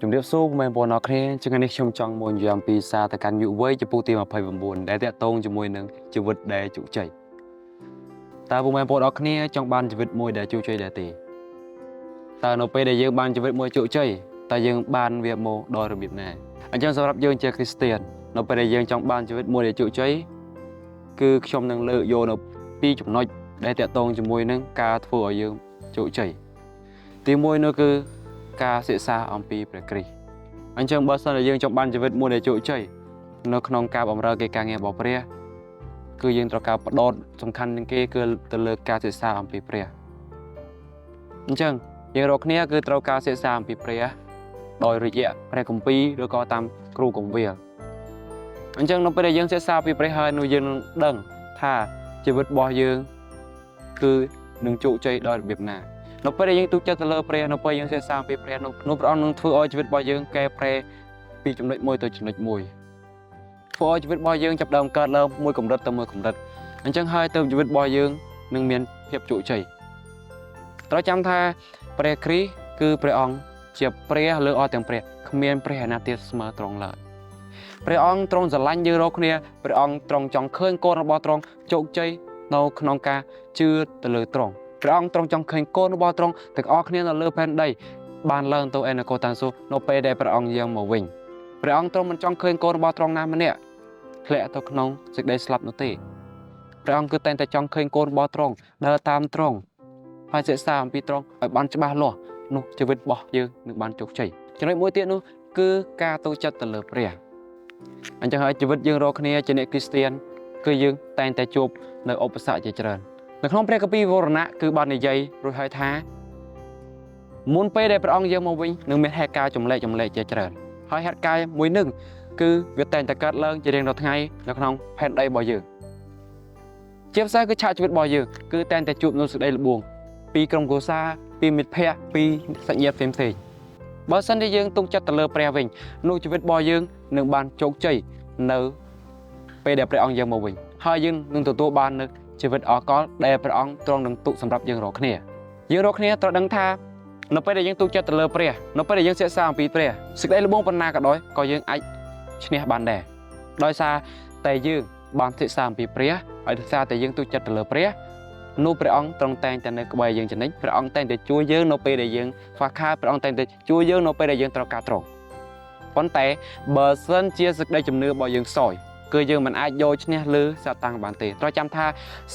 ជំរាបសួរបងប្អូនអរគ្នាជាថ្ងៃនេះខ្ញុំចង់មកនិយាយអំពីសារទៅកាន់យុវវ័យចំពោះទី29ដែលតាក់ទងជាមួយនឹងជីវិតដែលជោគជ័យតើបងប្អូនអរគ្នាចង់បានជីវិតមួយដែលជោគជ័យដែរទេតើនៅពេលដែលយើងបានជីវិតមួយជោគជ័យតើយើងបានវាមកដោយរបៀបណាអញ្ចឹងសម្រាប់យើងជាគ្រីស្ទាននៅពេលដែលយើងចង់បានជីវិតមួយដែលជោគជ័យគឺខ្ញុំនឹងលើកយកនៅពីរចំណុចដែលតាក់ទងជាមួយនឹងការធ្វើឲ្យយើងជោគជ័យទី1នោះគឺការសិក្សាអំពីព្រះគ្រីស្ទអញ្ចឹងបើសិនជាយើងចង់បានជីវិតមួយដែលជោគជ័យនៅក្នុងការបម្រើកិច្ចការងាររបស់ព្រះគឺយើងត្រូវការបដោតសំខាន់ជាងគេគឺទៅលើការសិក្សាអំពីព្រះអញ្ចឹងយើងរាល់គ្នាគឺត្រូវការសិក្សាអំពីព្រះដោយរយៈព្រះគម្ពីរឬក៏តាមគ្រូកងវិលអញ្ចឹងនៅពេលដែលយើងសិក្សាពីព្រះហើយនោះយើងនឹងដឹងថាជីវិតរបស់យើងគឺនឹងជោគជ័យដោយរបៀបណានៅពេលដែលយើងទុកចិត្តទៅលើព្រះនៅពេលយើងសិក្សាពីព្រះនោះព្រះអង្គនឹងធ្វើឲ្យជីវិតរបស់យើងកែប្រែពីចំណុចមួយទៅចំណុចមួយធ្វើឲ្យជីវិតរបស់យើងចាប់ផ្ដើមកើតឡើងមួយកម្រិតទៅមួយកម្រិតអញ្ចឹងហើយទៅជីវិតរបស់យើងនឹងមានភាពជោគជ័យត្រូវចាំថាព្រះគ្រីស្ទគឺព្រះអង្គជាព្រះលើអស់ទាំងព្រះគ្មានព្រះឯណាទៀតស្មើទ្រង់ឡើយព្រះអង្គទ្រង់ស្រឡាញ់យើងរាល់គ្នាព្រះអង្គទ្រង់ចង់ឃើញកូនរបស់ទ្រង់ជោគជ័យនៅក្នុងការជឿទៅលើទ្រង់ព្រះអង្គទ្រង់ចង់ឃើញកូនរបស់ទ្រង់ទាំងអស់គ្នានៅលើផែនដីបានឡើងទៅឯនគរតាំងសួគ៌នៅពេលដែលព្រះអង្គយាងមកវិញព្រះអង្គទ្រង់មិនចង់ឃើញកូនរបស់ទ្រង់ណាម្នាក់ធ្លាក់ទៅក្នុងសេចក្តីស្លាប់នោះទេព្រះអង្គគឺតែងតែចង់ឃើញកូនរបស់ទ្រង់ដើរតាមទ្រង់ហើយសិក្សាអំពីទ្រង់ឲ្យបានច្បាស់លាស់នោះជីវិតរបស់យើងនឹងបានជោគជ័យចំណុចមួយទៀតនោះគឺការទុកចិត្តទៅលើព្រះអញ្ចឹងហើយជីវិតយើងរាល់គ្នាជាអ្នកគ្រីស្ទានគឺយើងតែងតែជួបនៅឧបសគ្គជាច្រើននៅក្នុងព្រះគម្ពីរវរណៈគឺបាននិយាយរួចហើយថាមុនពេលដែលព្រះអង្គយាងមកវិញនឹងមានហេតុការណ៍ចម្លែកជាច្រើនហើយហេតុការណ៍មួយនឹងគឺវាតែងតែកើតឡើងជារៀងរាល់ថ្ងៃនៅក្នុងផែនដីរបស់យើងជាពិសេសគឺឆាកជីវិតរបស់យើងគឺតែងតែជួបនូវសេចក្តីល្បួងពីក្រុមគ្រួសារពីមិត្តភ័ក្តិពីសាច់ញាតិផ្សេងបើសិនជាយើងទុកចិត្តទៅលើព្រះវិញនោះជីវិតរបស់យើងនឹងបានជោគជ័យនៅពេលដែលព្រះអង្គយាងមកវិញហើយយើងនឹងទទួលបាននូវជីវិតអកលដែលព្រះអង្គទ្រង់នឹងទុកសម្រាប់យើងរាល់គ្នាត្រូវដឹងថានៅពេលដែលយើងទុកចិត្តទៅលើព្រះនៅពេលដែលយើងសិក្សាអំពីព្រះសេចក្តីល្បួងប៉ុណ្ណាក៏ដោយក៏យើងអាចឈ្នះបានដែរដោយសារតែយើងបានសិក្សាអំពីព្រះហើយដោយសារតែយើងទុកចិត្តទៅលើព្រះនោះព្រះអង្គទ្រង់តែងតែនៅក្បែរយើងជានិច្ចព្រះអង្គតែងតែជួយយើងនៅពេលដែលយើងខ្វះខាតព្រះអង្គតែងតែជួយយើងនៅពេលដែលយើងត្រូវការទ្រង់ប៉ុន្តែបើសិនជាសេចក្តីជំនឿរបស់យើងខ្សោយគឺយើងមិនអាចយកឈ្នះលើសាតាំងបានទេត្រូវចាំថា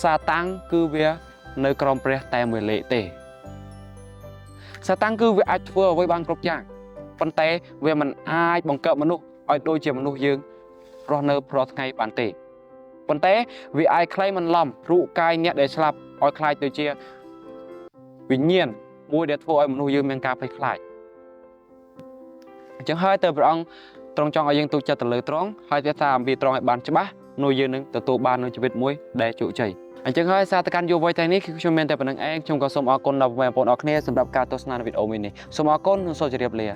សាតាំងគឺវានៅក្រោមព្រះតែមួយលេខទេសាតាំងគឺវាអាចធ្វើអ្វីបានគ្រប់យ៉ាងប៉ុន្តែវាមិនអាចបង្កើតមនុស្សឲ្យដូចជាមនុស្សយើងរស់នៅរាល់ថ្ងៃបានទេប៉ុន្តែវាអាចក្លែងបន្លំរូបកាយអ្នកដែលស្លាប់ឲ្យខ្លាចទៅជាវិញ្ញាណមួយដែលធ្វើឲ្យមនុស្សយើងមានការភ័យខ្លាចអញ្ចឹងហើយទៅព្រះអង្គទ្រង់ចង់ឲ្យយើងទុកចិត្តទៅលើទ្រង់ហើយតែថាអំពីទ្រង់ឲ្យបានច្បាស់នោះយើងនឹងទទួលបាននូវជីវិតមួយដែលជោគជ័យអញ្ចឹងហើយសារទៅកាន់យុវវ័យថ្ងៃនេះគឺខ្ញុំមានតែប៉ុណ្្នឹងឯងខ្ញុំក៏សូមអរគុណដល់បងប្អូនអរគ្នាសម្រាប់ការទស្សនាវីដេអូមួយនេះសូមអរគុណនិងសូមជម្រាបលា